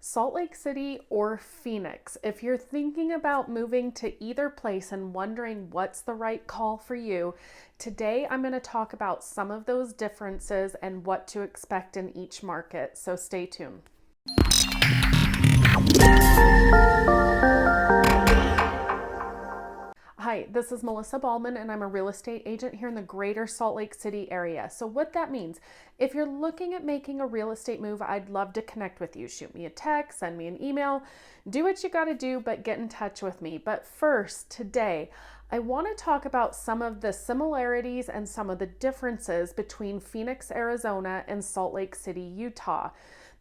Salt Lake City or Phoenix. If you're thinking about moving to either place and wondering what's the right call for you, today I'm going to talk about some of those differences and what to expect in each market. So stay tuned. Hi, this is Melissa Ballman, and I'm a real estate agent here in the greater Salt Lake City area. So what that means, if you're looking at making a real estate move, I'd love to connect with you. Shoot me a text, send me an email, do what you got to do, but get in touch with me. But first, today, I want to talk about some of the similarities and some of the differences between Phoenix, Arizona and Salt Lake City, Utah.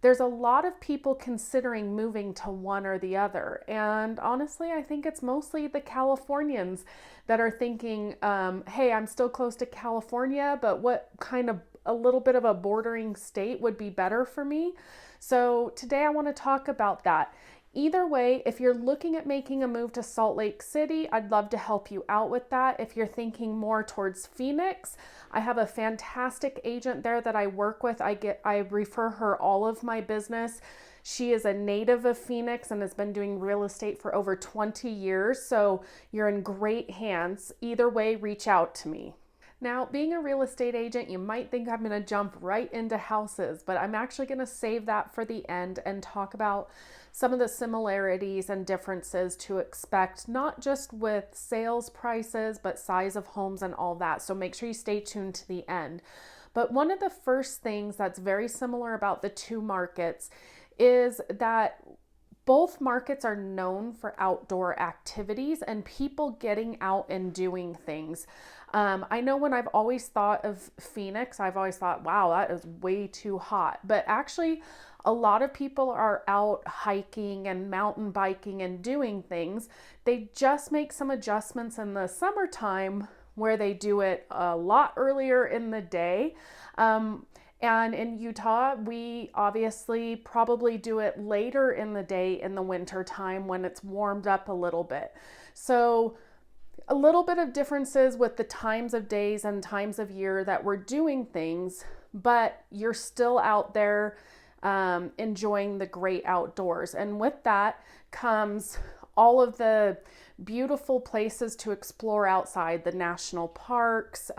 There's a lot of people considering moving to one or the other. And honestly, I think it's mostly the Californians that are thinking, hey, I'm still close to California, but what kind of a little bit of a bordering state would be better for me? So today I want to talk about that. Either way, if you're looking at making a move to Salt Lake City, I'd love to help you out with that. If you're thinking more towards Phoenix, I have a fantastic agent there that I work with. I refer her all of my business. She is a native of Phoenix and has been doing real estate for over 20 years. So you're in great hands. Either way, reach out to me. Now, being a real estate agent, you might think I'm going to jump right into houses, but I'm actually going to save that for the end and talk about some of the similarities and differences to expect, not just with sales prices, but size of homes and all that. So make sure you stay tuned to the end. But one of the first things that's very similar about the two markets is that both markets are known for outdoor activities and people getting out and doing things. I know when I've always thought of Phoenix, I've always thought, wow, that is way too hot. But actually, a lot of people are out hiking and mountain biking and doing things. They just make some adjustments in the summertime where they do it a lot earlier in the day. And in Utah, we obviously probably do it later in the day in the winter time when it's warmed up a little bit. So a little bit of differences with the times of days and times of year that we're doing things, but you're still out there enjoying the great outdoors. And with that comes all of the beautiful places to explore outside the national parks.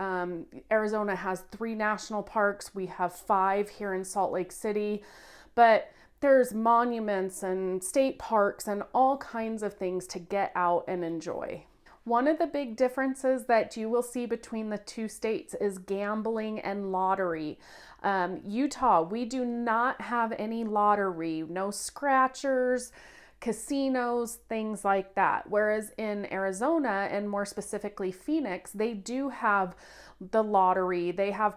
Arizona has 3 national parks. We have 5 here in Salt Lake City, but there's monuments and state parks and all kinds of things to get out and enjoy. One of the big differences that you will see between the two states is gambling and lottery. Utah, we do not have any lottery, no scratchers, casinos, things like that. Whereas in Arizona, and more specifically Phoenix, they do have the lottery. They have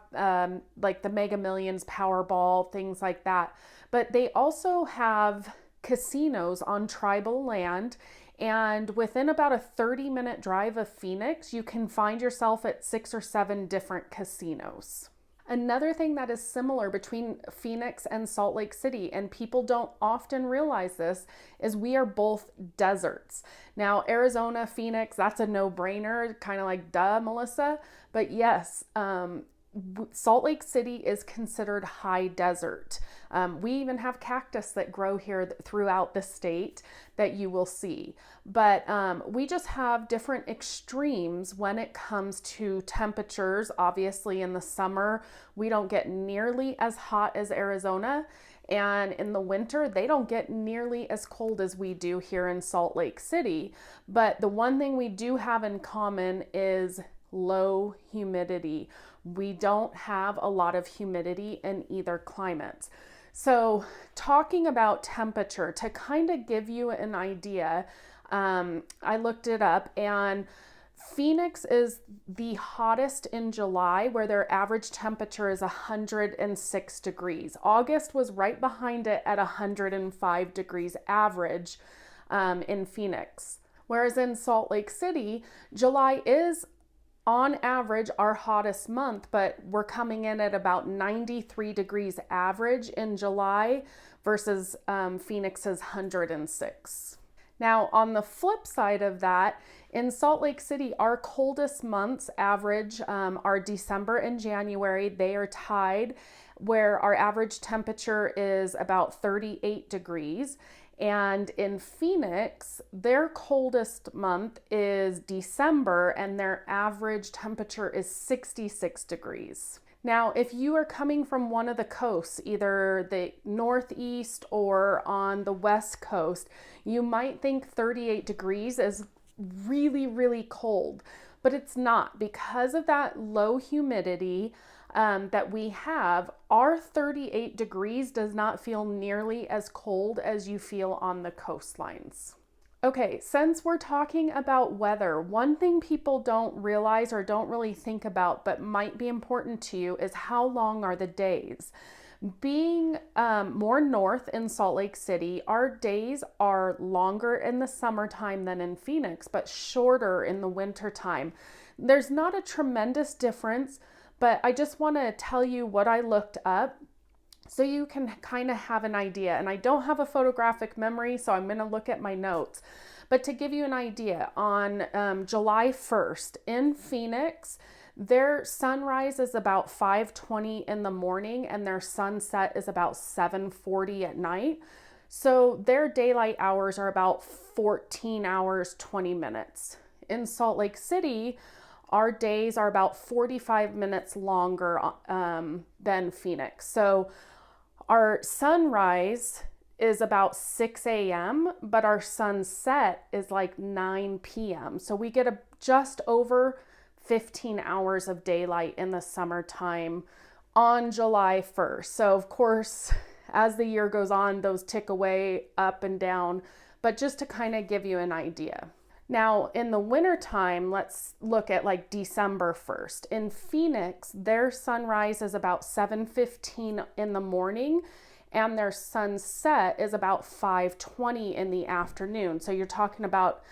like the Mega Millions, Powerball, things like that. But they also have casinos on tribal land. And within about a 30-minute drive of Phoenix, you can find yourself at 6 or 7 different casinos. Another thing that is similar between Phoenix and Salt Lake City, and people don't often realize this, is we are both deserts. Now, Arizona, Phoenix, that's a no-brainer, kind of like, duh, Melissa. But yes, Salt Lake City is considered high desert. We even have cactus that grow here throughout the state that you will see. But we just have different extremes when it comes to temperatures. Obviously, in the summer, we don't get nearly as hot as Arizona. And in the winter, they don't get nearly as cold as we do here in Salt Lake City. But the one thing we do have in common is low humidity. We don't have a lot of humidity in either climate. So talking about temperature, to kind of give you an idea, I looked it up, and Phoenix is the hottest in July, where their average temperature is 106 degrees. August was right behind it at 105 degrees average in Phoenix. Whereas in Salt Lake City, July is on average our hottest month, but we're coming in at about 93 degrees average in July versus Phoenix's 106. Now, on the flip side of that, in Salt Lake City, our coldest months average are December and January. They are tied where our average temperature is about 38 degrees. And in Phoenix, their coldest month is December, and their average temperature is 66 degrees. Now, if you are coming from one of the coasts, either the Northeast or on the West Coast, you might think 38 degrees is really, really cold, but it's not. Because of that low humidity that we have, our 38 degrees does not feel nearly as cold as you feel on the coastlines. Okay, since we're talking about weather, one thing people don't realize or don't really think about but might be important to you is how long are the days. Being more north in Salt Lake City, our days are longer in the summertime than in Phoenix, but shorter in the wintertime. There's not a tremendous difference, but I just want to tell you what I looked up so you can kind of have an idea. And I don't have a photographic memory, so I'm going to look at my notes. But to give you an idea, on July 1st in Phoenix, their sunrise is about 5:20 in the morning and their sunset is about 7:40 at night. So their daylight hours are about 14 hours, 20 minutes. In Salt Lake City, our days are about 45 minutes longer than Phoenix. So our sunrise is about 6 a.m., but our sunset is like 9 p.m. So we get just over 15 hours of daylight in the summertime on July 1st. So of course, as the year goes on, those tick away up and down, but just to kind of give you an idea. Now, in the wintertime, let's look at like December 1st. In Phoenix, their sunrise is about 7:15 in the morning, and their sunset is about 5:20 in the afternoon. So you're talking about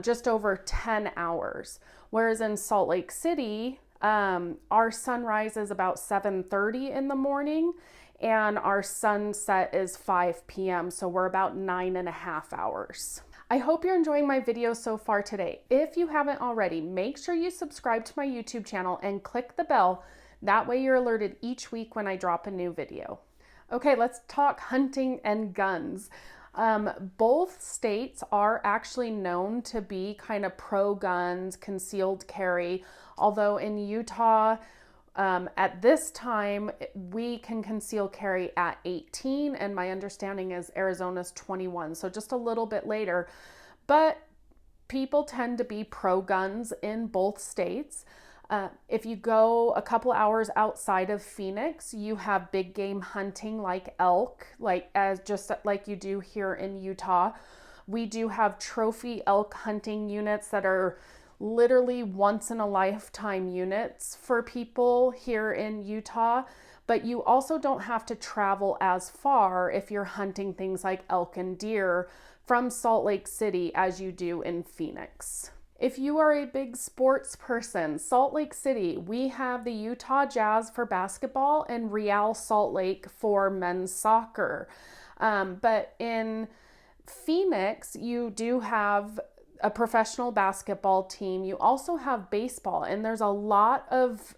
just over 10 hours. Whereas in Salt Lake City, our sunrise is about 7:30 in the morning, and our sunset is 5 p.m. So we're about 9.5 hours. I hope you're enjoying my video so far today. If you haven't already, make sure you subscribe to my YouTube channel and click the bell. That way you're alerted each week when I drop a new video. Okay, let's talk hunting and guns. Both states are actually known to be kind of pro-guns, concealed carry, although in Utah, at this time, we can conceal carry at 18, and my understanding is Arizona's 21, so just a little bit later. But people tend to be pro-guns in both states. If you go a couple hours outside of Phoenix, you have big game hunting like elk, just like you do here in Utah. We do have trophy elk hunting units that are literally once in a lifetime units for people here in Utah, but you also don't have to travel as far if you're hunting things like elk and deer from Salt Lake City as you do in Phoenix. If you are a big sports person, Salt Lake City, we have the Utah Jazz for basketball and Real Salt Lake for men's soccer. But in Phoenix, you do have a professional basketball team. You also have baseball, and there's a lot of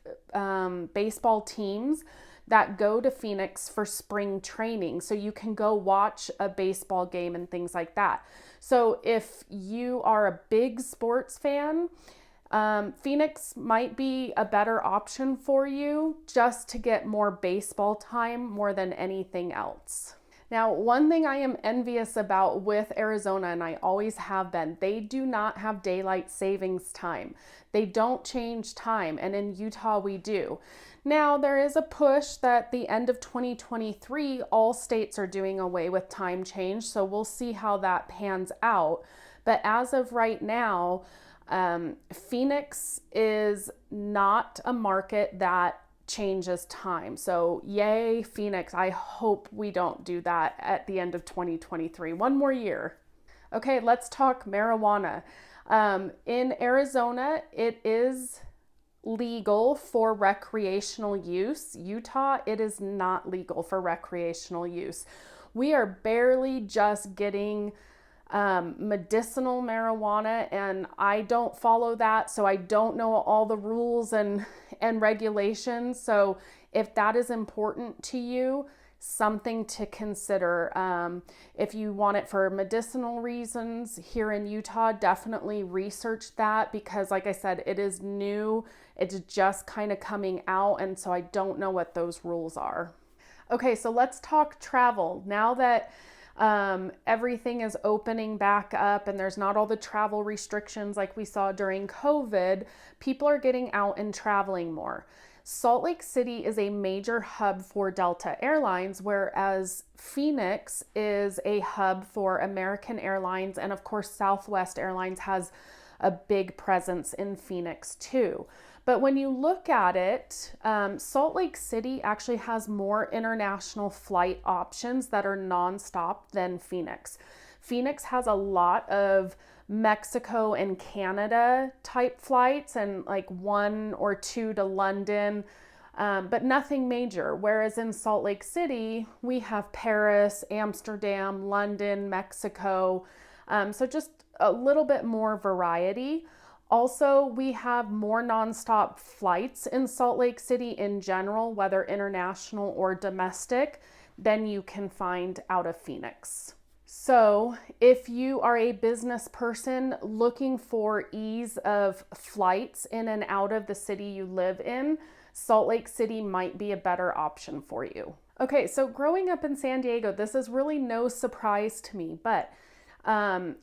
baseball teams that go to Phoenix for spring training. So you can go watch a baseball game and things like that. So if you are a big sports fan, Phoenix might be a better option for you just to get more baseball time more than anything else. Now, one thing I am envious about with Arizona, and I always have been, they do not have daylight savings time. They don't change time, and in Utah we do. Now, there is a push that the end of 2023, all states are doing away with time change, so we'll see how that pans out. But as of right now, Phoenix is not a market that changes time. So yay, Phoenix. I hope we don't do that at the end of 2023. One more year. Okay, let's talk marijuana. In Arizona, it is legal for recreational use. Utah, it is not legal for recreational use. We are barely just getting medicinal marijuana, and I don't follow that, so I don't know all the rules and regulations. So If that is important to you, something to consider. If you want it for medicinal reasons here in Utah, definitely research that, because like I said, it is new. It's just kind of coming out, and so I don't know what those rules are. Okay, so let's talk travel. Now that everything is opening back up and there's not all the travel restrictions like we saw during COVID, people are getting out and traveling more. Salt Lake City is a major hub for Delta Airlines, whereas Phoenix is a hub for American Airlines, and of course Southwest Airlines has a big presence in Phoenix too. But when you look at it, Salt Lake City actually has more international flight options that are nonstop than Phoenix. Phoenix has a lot of Mexico and Canada type flights, and like 1 or 2 to London, but nothing major. Whereas in Salt Lake City, we have Paris, Amsterdam, London, Mexico. So just a little bit more variety. Also, we have more nonstop flights in Salt Lake City in general, whether international or domestic, than you can find out of Phoenix. So if you are a business person looking for ease of flights in and out of the city you live in, Salt Lake City might be a better option for you. Okay, so growing up in San Diego, this is really no surprise to me, but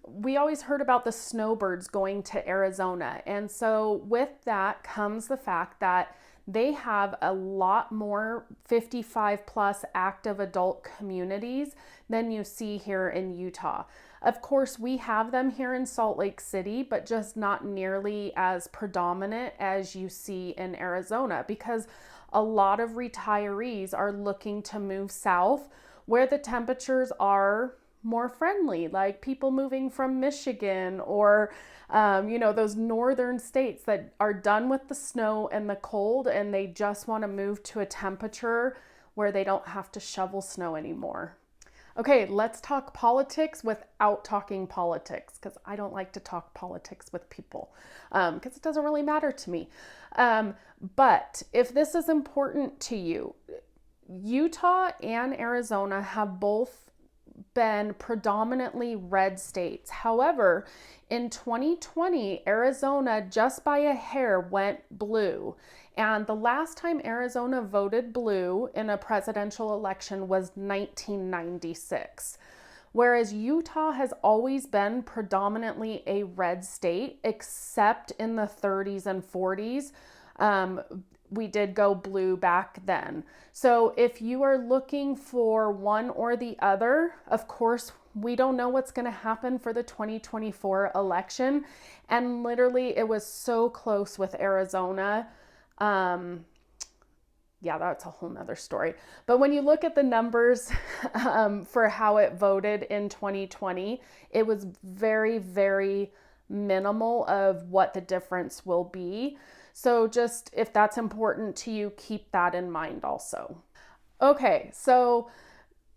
we always heard about the snowbirds going to Arizona. And so with that comes the fact that they have a lot more 55 plus active adult communities than you see here in Utah. Of course, we have them here in Salt Lake City, but just not nearly as predominant as you see in Arizona, because a lot of retirees are looking to move south where the temperatures are more friendly, like people moving from Michigan or, those northern states that are done with the snow and the cold, and they just want to move to a temperature where they don't have to shovel snow anymore. Okay, let's talk politics without talking politics, because I don't like to talk politics with people, because it doesn't really matter to me. But if this is important to you, Utah and Arizona have both been predominantly red states. However, in 2020, Arizona just by a hair went blue. And the last time Arizona voted blue in a presidential election was 1996. Whereas Utah has always been predominantly a red state, except in the 30s and 40s. We did go blue back then. So if you are looking for one or the other, of course, we don't know what's going to happen for the 2024 election. And literally, it was so close with Arizona. Yeah, that's a whole nother story. But when you look at the numbers for how it voted in 2020, it was very, very minimal of what the difference will be. So just if that's important to you, keep that in mind also. Okay, so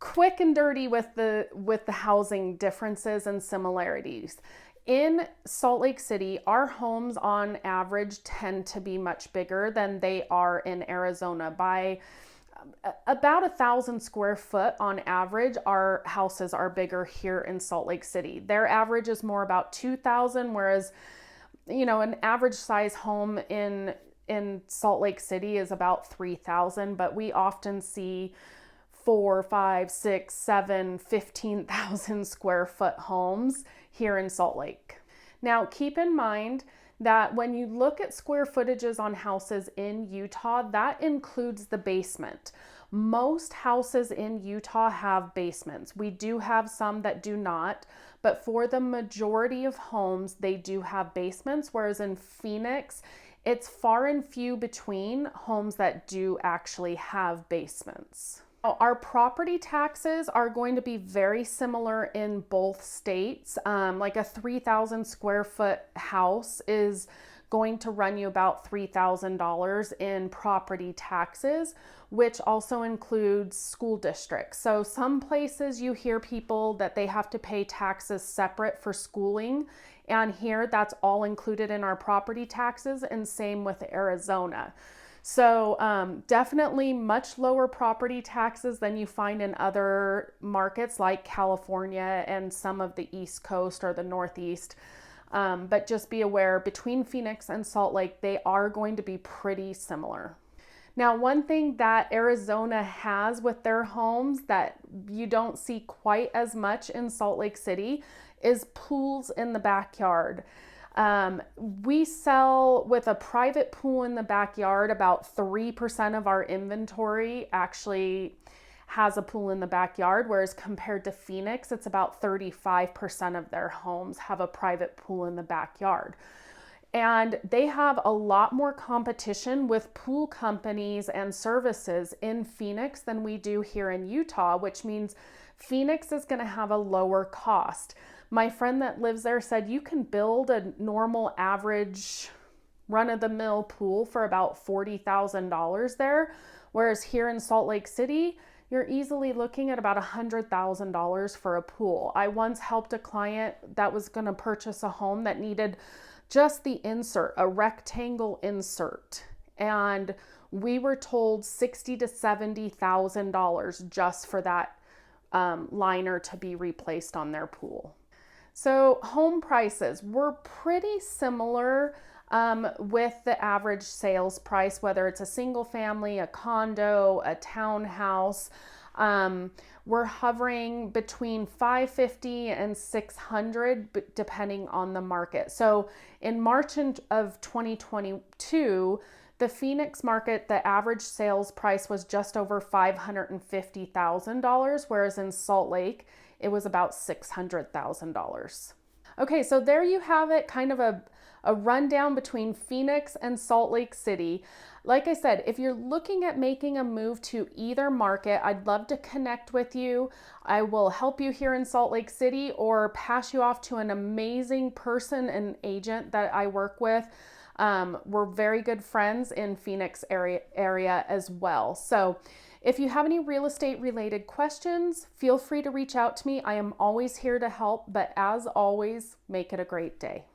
quick and dirty with the housing differences and similarities. In Salt Lake City, our homes on average tend to be much bigger than they are in Arizona. By about 1,000 square foot on average, our houses are bigger here in Salt Lake City. Their average is more about 2,000, whereas an average size home in Salt Lake City is about 3,000, but we often see 4, 5, 6, 7, 15,000 square foot homes here in Salt Lake. Now, keep in mind that when you look at square footages on houses in Utah, that includes the basement. Most houses in Utah have basements. We do have some that do not, but for the majority of homes, they do have basements, whereas in Phoenix, it's far and few between homes that do actually have basements. Our property taxes are going to be very similar in both states. Like a 3,000 square foot house is going to run you about $3,000 in property taxes, which also includes school districts. So some places you hear people that they have to pay taxes separate for schooling, and here that's all included in our property taxes, and same with Arizona. So definitely much lower property taxes than you find in other markets like California and some of the East Coast or the Northeast. But just be aware, between Phoenix and Salt Lake, they are going to be pretty similar. Now, one thing that Arizona has with their homes that you don't see quite as much in Salt Lake City is pools in the backyard. We sell with a private pool in the backyard. About 3% of our inventory actually has a pool in the backyard, whereas compared to Phoenix, it's about 35% of their homes have a private pool in the backyard. And they have a lot more competition with pool companies and services in Phoenix than we do here in Utah, which means Phoenix is going to have a lower cost. My friend that lives there said you can build a normal average run-of-the-mill pool for about $40,000 there, whereas here in Salt Lake City, you're easily looking at about $100,000 for a pool. I once helped a client that was going to purchase a home that needed just the insert, a rectangle insert. And we were told $60,000 to $70,000 just for that liner to be replaced on their pool. So home prices were pretty similar with the average sales price, whether it's a single family, a condo, a townhouse. We're hovering between $550 and $600 depending on the market. So in March of 2022, the Phoenix market, the average sales price was just over $550,000, whereas in Salt Lake, it was about $600,000. Okay, so there you have it, kind of a rundown between Phoenix and Salt Lake City. Like I said, if you're looking at making a move to either market, I'd love to connect with you. I will help you here in Salt Lake City or pass you off to an amazing person and agent that I work with. We're very good friends in Phoenix area as well. So if you have any real estate related questions, feel free to reach out to me. I am always here to help, but as always, make it a great day.